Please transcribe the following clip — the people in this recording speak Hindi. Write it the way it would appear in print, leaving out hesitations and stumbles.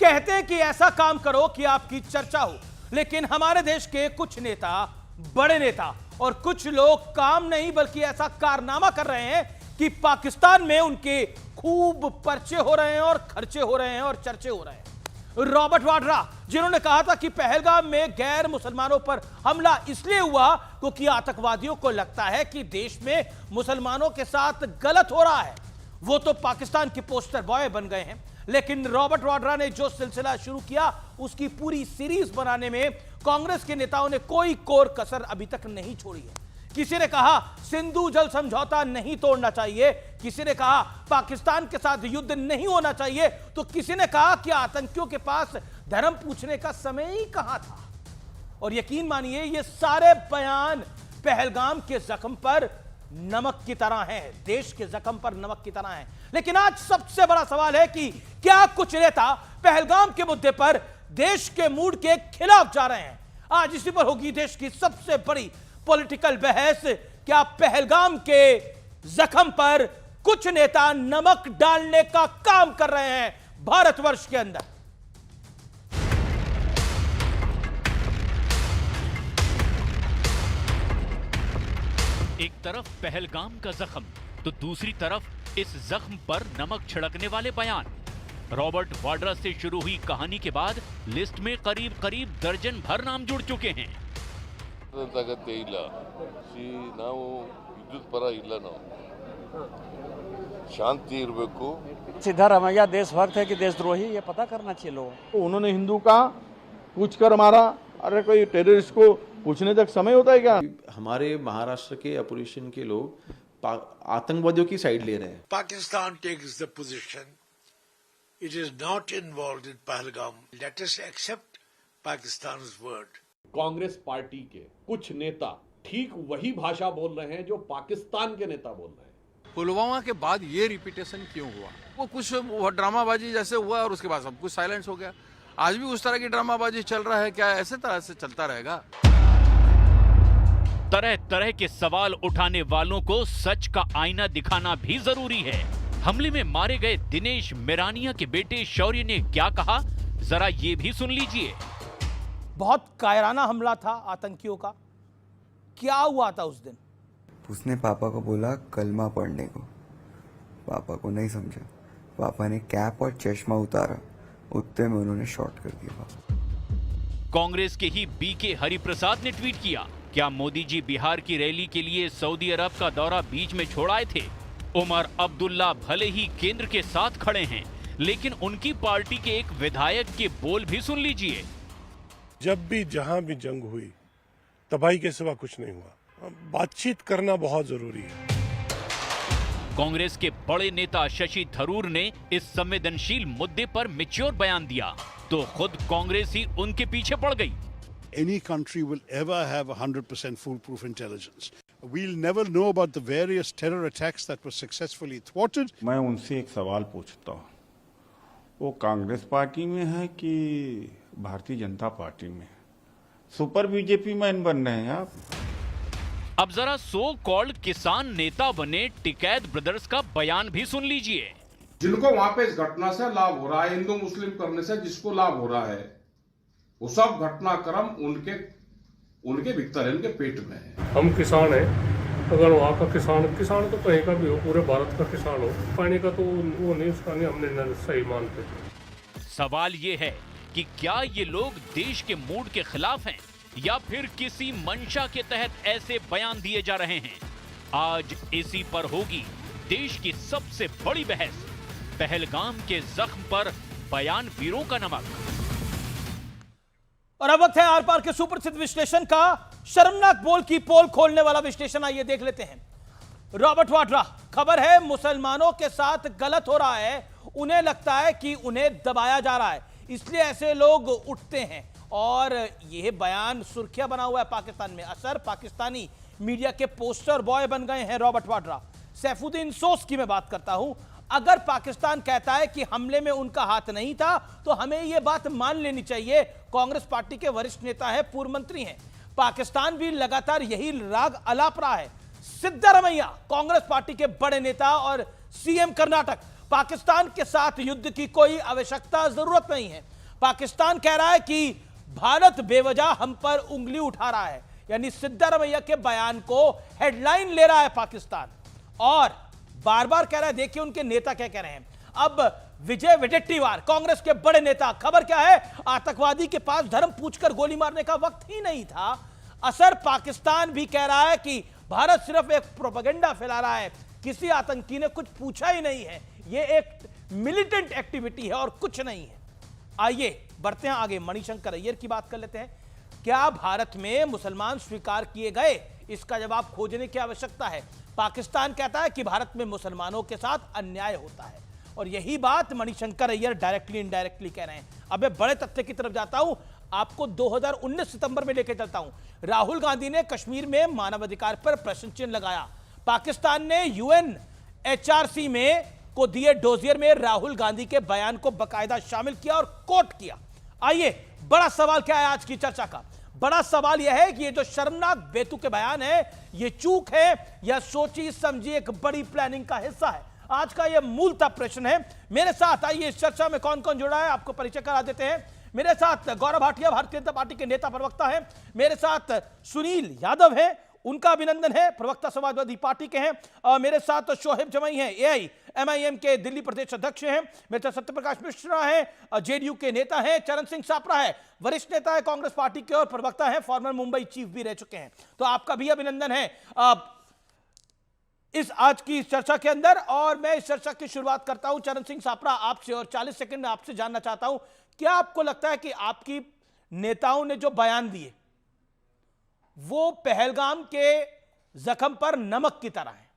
कहते हैं कि ऐसा काम करो कि आपकी चर्चा हो, लेकिन हमारे देश के कुछ नेता, बड़े नेता और कुछ लोग काम नहीं बल्कि ऐसा कारनामा कर रहे हैं कि पाकिस्तान में उनके खूब पर्चे हो रहे हैं और खर्चे हो रहे हैं और चर्चे हो रहे हैं। रॉबर्ट वाड्रा, जिन्होंने कहा था कि पहलगाम में गैर मुसलमानों पर हमला इसलिए हुआ क्योंकि आतंकवादियों को लगता है कि देश में मुसलमानों के साथ गलत हो रहा है, वो तो पाकिस्तान के पोस्टर बॉय बन गए हैं। लेकिन रॉबर्ट वाड्रा ने जो सिलसिला शुरू किया, उसकी पूरी सीरीज बनाने में कांग्रेस के नेताओं ने कोई कोर कसर अभी तक नहीं छोड़ी है। किसी ने कहा सिंधु जल समझौता नहीं तोड़ना चाहिए, किसी ने कहा पाकिस्तान के साथ युद्ध नहीं होना चाहिए, तो किसी ने कहा कि आतंकियों के पास धर्म पूछने का समय ही कहां था। और यकीन मानिए ये सारे बयान पहलगाम के जख्म पर नमक की तरह हैं, देश के जख्म पर नमक की तरह हैं। लेकिन आज सबसे बड़ा सवाल है कि क्या कुछ नेता पहलगाम के मुद्दे पर देश के मूड के खिलाफ जा रहे हैं? आज इसी पर होगी देश की सबसे बड़ी पॉलिटिकल बहस। क्या पहलगाम के जख्म पर कुछ नेता नमक डालने का काम कर रहे हैं भारतवर्ष के अंदर? एक तरफ पहलगाम का जख्म तो दूसरी तरफ इस जख्म पर नमक छिड़कने वाले बयान। रॉबर्ट वाड्रा से शुरू हुई कहानी के बाद लिस्ट में करीब करीब दर्जन भर नाम जुड़ चुके हैं। ಅಗತ್ಯ ಇಲ್ಲ ನಾವು ವಿದ್ಯುತ್ ಪರ ಇಲ್ಲ ನಾವು ಶಾಂತಿ ಇರಬೇಕು सिद्धारमैया देशभक्त है कि देशद्रोही, ये पता करना चाहिए लोगों को। उन्होंने हिंदू का पूछ कर मारा, अरे कोई टेररिस्ट को पूछने तक समय होता है क्या? हमारे महाराष्ट्र के अपोजिशन के लोग आतंकवादियों की साइड ले रहे हैं। Pakistan takes the position it is not involved in Pahalgam. Let us accept Pakistan's word. Congress party के कुछ नेता ठीक वही भाषा बोल रहे हैं जो पाकिस्तान के नेता बोल रहे हैं। पुलवामा के बाद ये रिपीटेशन क्यों हुआ? वो कुछ ड्रामाबाजी जैसे हुआ और उसके बाद सब कुछ साइलेंस हो गया। आज भी उस तरह की ड्रामाबाजी चल रहा है क्या? ऐसे तरह से चलता रहेगा? तरह तरह के सवाल उठाने वालों को सच का आईना दिखाना भी जरूरी है। हमले में मारे गए दिनेश मिरानिया के बेटे शौर्य ने क्या कहा, जरा ये भी सुन लीजिए। बहुत कायराना हमला था आतंकियों का। क्या हुआ था उस दिन? उसने पापा को बोला कलमा पढ़ने को, पापा को नहीं समझा, पापा ने कैप और चश्मा उतारा, उतने में उन्होंने शॉट कर दिया। कांग्रेस के ही बीके हरिप्रसाद ने ट्वीट किया, क्या मोदी जी बिहार की रैली के लिए सऊदी अरब का दौरा बीच में छोड़ आए थे? उमर अब्दुल्ला भले ही केंद्र के साथ खड़े हैं, लेकिन उनकी पार्टी के एक विधायक के बोल भी सुन लीजिए। जब भी जहां भी जंग हुई तबाही के सिवा कुछ नहीं हुआ। बातचीत करना बहुत जरूरी है। कांग्रेस के बड़े नेता शशि थरूर ने इस संवेदनशील मुद्दे पर मैच्योर बयान दिया तो खुद कांग्रेस ही उनके पीछे पड़ गई। Any country will ever have 100% foolproof intelligence. We'll never know about the various terror attacks that were successfully thwarted. मैं उनसे एक सवाल पूछता हूँ, वो कांग्रेस पार्टी में है कि भारतीय जनता पार्टी में? सुपर बीजेपी मैन बन रहे हैं आप। अब जरा सो कॉल्ड किसान नेता बने टिकैत ब्रदर्स का बयान भी सुन लीजिए। जिनको वहाँ पे इस घटना से लाभ हो रहा है, हिंदू मुस्लिम करने से जिसको लाभ हो रहा है, वो सब घटनाक्रम उनके भीतर है, उनके पेट में है। हम किसान हैं, अगर वहाँ का किसान तो कहीं का भी हो, पूरे भारत का किसान हो, पानी का तो वो नहीं, उसका नहीं हमने सही मानते। सवाल ये है कि क्या ये लोग देश के मूड के खिलाफ हैं या फिर किसी मंशा के तहत ऐसे बयान दिए जा रहे हैं? आज इसी पर होगी देश की सबसे बड़ी बहस, पहलगाम के जख्म पर बयान वीरों का नमक। और अब वक्त है आर पार के सुप्रसिद्ध विश्लेषण का, शर्मनाक बोल की पोल खोलने वाला विश्लेषण। आइए देख लेते हैं। रॉबर्ट वाड्रा, खबर है मुसलमानों के साथ गलत हो रहा है, उन्हें लगता है कि उन्हें दबाया जा रहा है, इसलिए ऐसे लोग उठते हैं। और यह बयान सुर्खियां बना हुआ है पाकिस्तान में। असर पाकिस्तानी मीडिया के पोस्टर बॉय बन गए हैं रॉबर्ट वाड्रा। सैफुद्दीन सोस की मैं बात करता हूं, अगर पाकिस्तान कहता है कि हमले में उनका हाथ नहीं था तो हमें यह बात मान लेनी चाहिए। कांग्रेस पार्टी के वरिष्ठ नेता है, पूर्व मंत्री हैं। पाकिस्तान भी लगातार यही राग अलाप रहा है। सिद्धारमैया, कांग्रेस पार्टी के बड़े नेता और सीएम कर्नाटक, पाकिस्तान के साथ युद्ध की कोई आवश्यकता जरूरत नहीं है। पाकिस्तान कह रहा है कि भारत बेवजह हम पर उंगली उठा रहा है, यानी सिद्धारमैया के बयान को हेडलाइन ले रहा है पाकिस्तान और बार बार कह रहा है। देखिए उनके नेता क्या कह रहे हैं। अब विजय वडेट्टीवार, कांग्रेस के बड़े नेता, खबर क्या है, आतंकवादी के पास धर्म पूछकर गोली मारने का वक्त ही नहीं था। असर पाकिस्तान भी कह रहा है कि भारत सिर्फ एक प्रोपेगेंडा फैला रहा है, किसी आतंकी ने कुछ पूछा ही नहीं है, यह एक मिलिटेंट एक्टिविटी है और कुछ नहीं है। आइए बढ़ते हैं आगे, मणिशंकर अय्यर की बात कर लेते हैं। क्या भारत में मुसलमान स्वीकार किए गए, इसका जवाब खोजने की आवश्यकता है। पाकिस्तान कहता है कि भारत में मुसलमानों के साथ अन्याय होता है और यही बात मणिशंकर अय्यर डायरेक्टली इनडायरेक्टली कह रहे हैं। अब मैं बड़े तथ्य की तरफ जाता हूं, आपको 2019 सितंबर में लेकर चलता हूं। राहुल गांधी ने कश्मीर में मानवाधिकार पर प्रश्न चिन्ह लगाया। पाकिस्तान ने UNHRC में को दिए डोजियर में राहुल गांधी के बयान को बकायदा शामिल किया और कोट किया। आइए, बड़ा सवाल क्या है आज की चर्चा का? बड़ा सवाल यह है कि ये जो शर्मनाक बेतुके बयान है, ये चूक है या सोची समझी एक बड़ी प्लानिंग का हिस्सा है? आज का ये मूलतः प्रश्न है। मेरे साथ आइए इस चर्चा में कौन कौन जुड़ा है आपको परिचय करा देते हैं। मेरे साथ गौरव भाटिया, भारतीय जनता पार्टी के नेता प्रवक्ता हैं। मेरे साथ सुनील यादव हैं, उनका अभिनंदन है, प्रवक्ता समाजवादी पार्टी के हैं। और मेरे साथ शोहेब जमाई हैं, AIMIM के दिल्ली प्रदेश अध्यक्ष हैं। मेरे साथ सत्यप्रकाश मिश्रा हैं, JDU के नेता हैं। चरण सिंह सापरा है, वरिष्ठ नेता है कांग्रेस पार्टी के और प्रवक्ता हैं, फॉर्मर मुंबई चीफ भी रह चुके हैं। तो आपका भी अभिनंदन है इस आज की चर्चा के अंदर। और मैं इस चर्चा की शुरुआत करता हूं चरण सिंह सापरा आपसे, और 40 सेकंड में आपसे जानना चाहता हूं, क्या आपको लगता है कि आपकी नेताओं ने जो बयान दिए वो पहलगाम के जख्म पर नमक की तरह है?